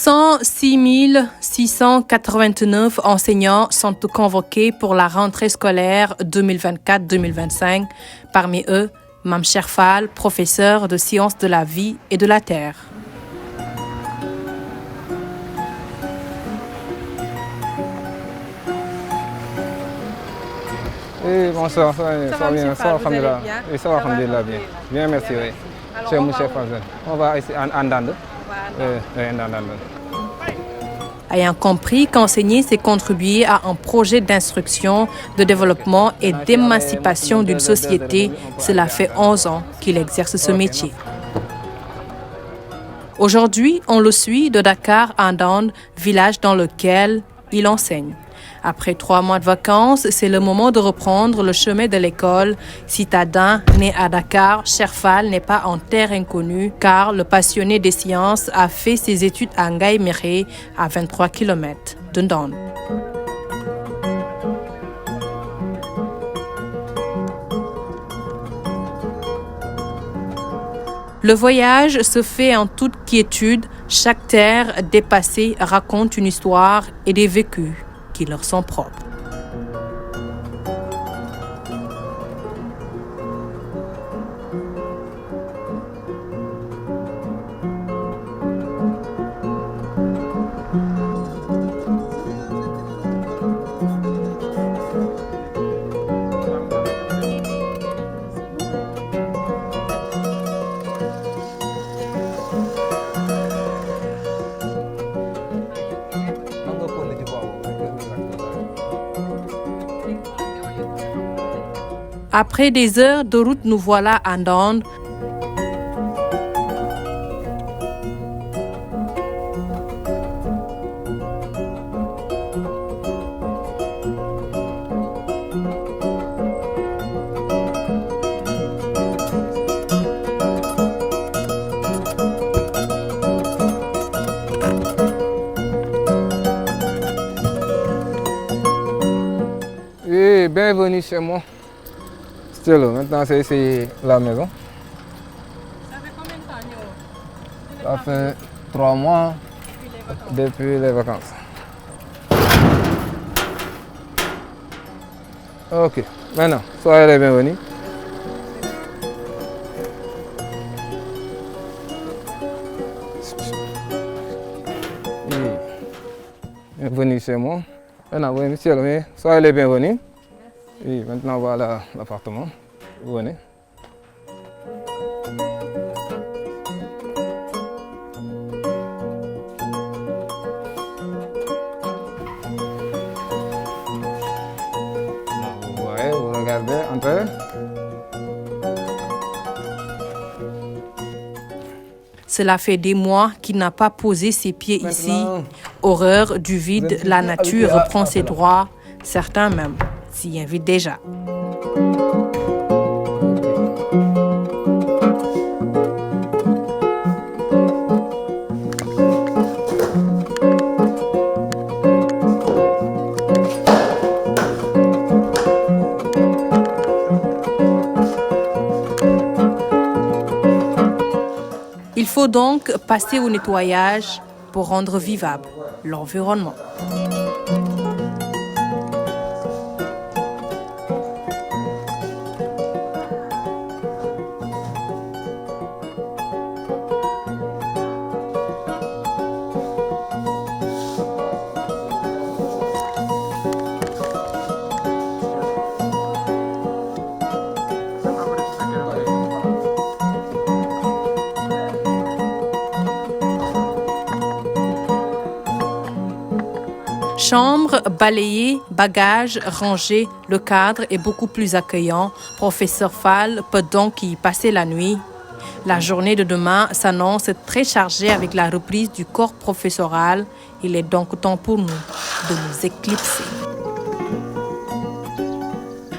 106 689 enseignants sont convoqués pour la rentrée scolaire 2024-2025. Parmi eux, Mame Cheikh Fall, professeur de sciences de la vie et de la terre. Oui, bonsoir, ça va bien, ça va, vous allez bien? Oui, ça va, alhamdulillah, bien. Bien, merci, oui. C'est M. Fall. On va ici en Andande. Ayant compris qu'enseigner, c'est contribuer à un projet d'instruction, de développement et d'émancipation d'une société, cela fait 11 ans qu'il exerce ce métier. Aujourd'hui, on le suit de Dakar à Andande, village dans lequel il enseigne. Après 3 mois de vacances, c'est le moment de reprendre le chemin de l'école. Citadin, né à Dakar, Cheikh Fall n'est pas en terre inconnue car le passionné des sciences a fait ses études à Ngaye Mékhé, à 23 km de Ndande. Le voyage se fait en toute quiétude. Chaque terre dépassée raconte une histoire et des vécus qui leur sont propres. Après des heures de route, nous voilà à Ndande. Oui, bienvenue chez moi. Maintenant, c'est ici la maison. Ça fait combien de temps, Ça fait 3 mois depuis les vacances. Ok, maintenant, soyez les bienvenus. Bienvenue chez moi. Maintenant, monsieur, soyez les bienvenus. Oui, maintenant voilà l'appartement. Vous venez. Vous voyez, vous regardez, entrez. Cela fait des mois qu'il n'a pas posé ses pieds ici. Horreur du vide, la nature reprend ses droits. Certains même s'y invitent déjà. Il faut donc passer au nettoyage pour rendre vivable l'environnement. Chambre balayée, bagages rangés, le cadre est beaucoup plus accueillant. Professeur Fall peut donc y passer la nuit. La journée de demain s'annonce très chargée avec la reprise du corps professoral. Il est donc temps pour nous de nous éclipser.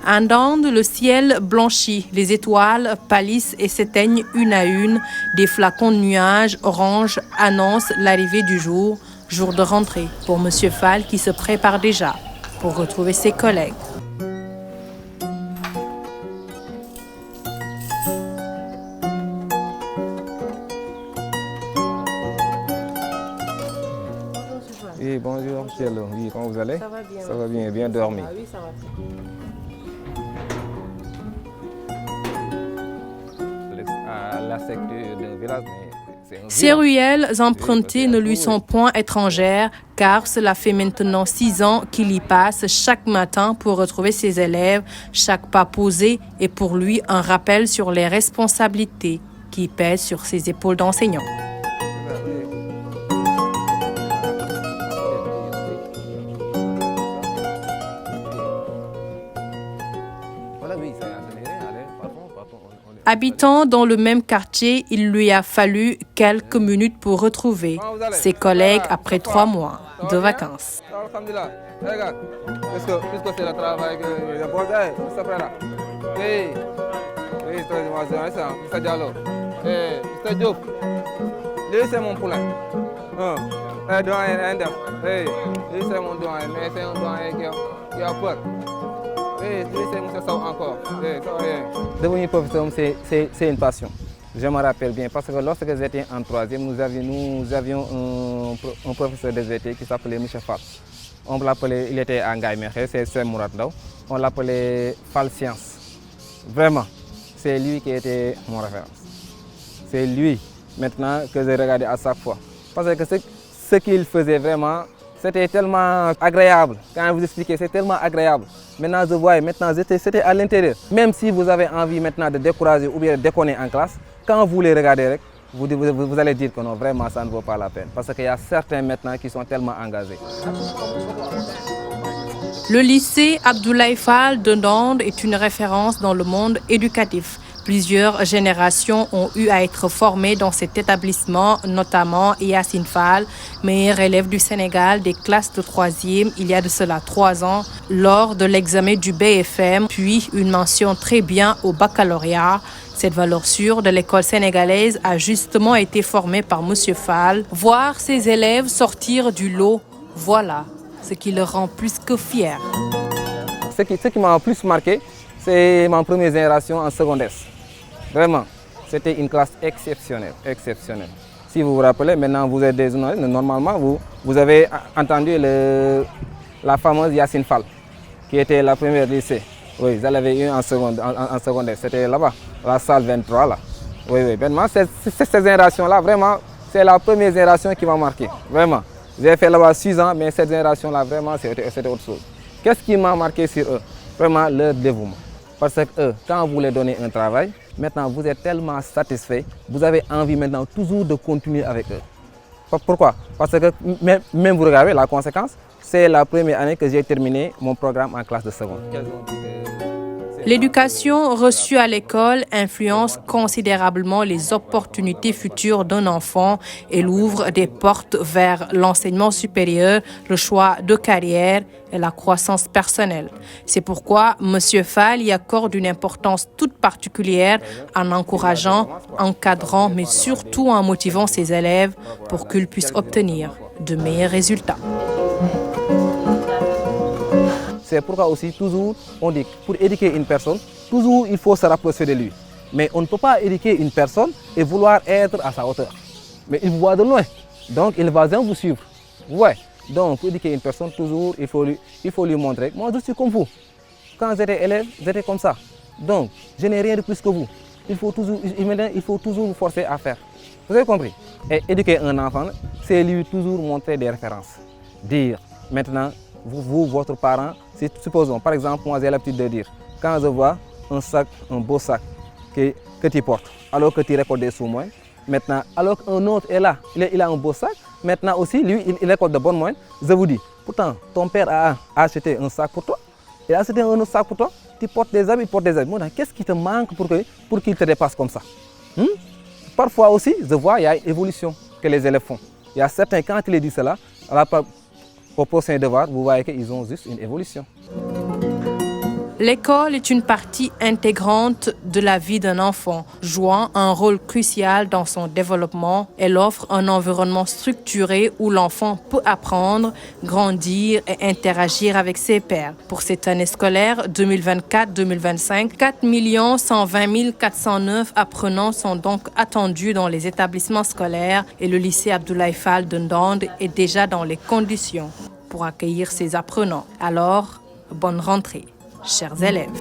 À Ndande, le ciel blanchit, les étoiles pâlissent et s'éteignent une à une. Des flacons de nuages orange annoncent l'arrivée du jour. Jour de rentrée pour M. Fall qui se prépare déjà pour retrouver ses collègues. bien dormi. Ah oui, ça va. À la secteur d'un village, Ces ruelles empruntées ne lui sont point étrangères car cela fait maintenant 6 ans qu'il y passe chaque matin pour retrouver ses élèves. Chaque pas posé est pour lui un rappel sur les responsabilités qui pèsent sur ses épaules d'enseignant. Habitant dans le même quartier, il lui a fallu quelques minutes pour retrouver ses collègues après 3 mois de vacances. Puisque c'est le travail que je posais, ça prend là. Oui, c'est Diallo. C'est Diop. Lui, c'est mon poulain. Lui, c'est mon doyen, mais c'est un doyen qui a peur. Devenir professeur, c'est une passion. Je me rappelle bien parce que lorsque j'étais en 3e, nous avions un professeur de SVT qui s'appelait M. Fall. On l'appelait, il était à Ngaïmekhe, c'est Mourad Ndaw. On l'appelait Fall Science. Vraiment, c'est lui qui était mon référence. C'est lui maintenant que je regardais à chaque fois. Parce que ce qu'il faisait vraiment, c'était tellement agréable. Quand je vous expliquais, c'est tellement agréable. Maintenant, je vois, maintenant, c'était à l'intérieur. Même si vous avez envie maintenant de décourager ou bien de déconner en classe, quand vous les regardez, vous allez dire que non, vraiment, ça ne vaut pas la peine. Parce qu'il y a certains maintenant qui sont tellement engagés. Le lycée Abdoulaye Fall de Ndande est une référence dans le monde éducatif. Plusieurs générations ont eu à être formées dans cet établissement, notamment Yacine Fall, meilleur élève du Sénégal des classes de 3e il y a de cela 3 ans, lors de l'examen du BFM, puis une mention très bien au baccalauréat. Cette valeur sûre de l'école sénégalaise a justement été formée par M. Fall. Voir ses élèves sortir du lot, voilà ce qui le rend plus que fier. Ce qui m'a le plus marqué, c'est ma première génération en secondaire. Vraiment, c'était une classe exceptionnelle, exceptionnelle. Si vous vous rappelez, maintenant vous êtes des journalistes, normalement vous avez entendu la fameuse Yacine Fall, qui était la première lycée. Oui, vous l'avez eu en secondaire, c'était là-bas, la salle 23 là. Oui, vraiment, cette génération-là, vraiment, c'est la première génération qui m'a marqué, vraiment. J'ai fait là-bas 6 ans, mais cette génération-là, vraiment, c'était autre chose. Qu'est-ce qui m'a marqué sur eux? Vraiment, leur dévouement. Parce que eux, quand vous leur donnez un travail, maintenant vous êtes tellement satisfait, vous avez envie maintenant toujours de continuer avec eux. Pourquoi? Parce que même vous regardez la conséquence, c'est la première année que j'ai terminé mon programme en classe de seconde. L'éducation reçue à l'école influence considérablement les opportunités futures d'un enfant. Elle ouvre des portes vers l'enseignement supérieur, le choix de carrière et la croissance personnelle. C'est pourquoi M. Fall y accorde une importance toute particulière en encourageant, encadrant, mais surtout en motivant ses élèves pour qu'ils puissent obtenir de meilleurs résultats. C'est pourquoi aussi, toujours, on dit pour éduquer une personne, toujours il faut se rapprocher de lui. Mais on ne peut pas éduquer une personne et vouloir être à sa hauteur. Mais il vous voit de loin, donc il va bien vous suivre. Ouais. Donc pour éduquer une personne, toujours il faut lui montrer. Moi je suis comme vous. Quand j'étais élève, j'étais comme ça. Donc je n'ai rien de plus que vous. Il faut toujours vous forcer à faire. Vous avez compris? Et éduquer un enfant, c'est lui toujours montrer des références. Dire maintenant, vous, votre parent, supposons, par exemple, moi j'ai l'habitude de dire, quand je vois un sac, un beau sac que tu portes, alors que tu récoltes des sous-moyens, maintenant, alors qu'un autre est là, il a un beau sac, maintenant aussi, lui, il récolte de bonnes moyens, je vous dis, pourtant, ton père a acheté un sac pour toi, il a acheté un autre sac pour toi, tu portes des habits, il porte des habits. Qu'est-ce qui te manque pour qu'il te dépasse comme ça? Parfois aussi, je vois, il y a une évolution que les élèves font. Il y a certains, quand ils disent cela, au prochain devoir, vous voyez qu'ils ont juste une évolution. L'école est une partie intégrante de la vie d'un enfant, jouant un rôle crucial dans son développement. Elle offre un environnement structuré où l'enfant peut apprendre, grandir et interagir avec ses pairs. Pour cette année scolaire 2024-2025, 4 120 409 apprenants sont donc attendus dans les établissements scolaires et le lycée Abdoulaye Fall de Ndande est déjà dans les conditions pour accueillir ces apprenants. Alors, bonne rentrée, chers élèves.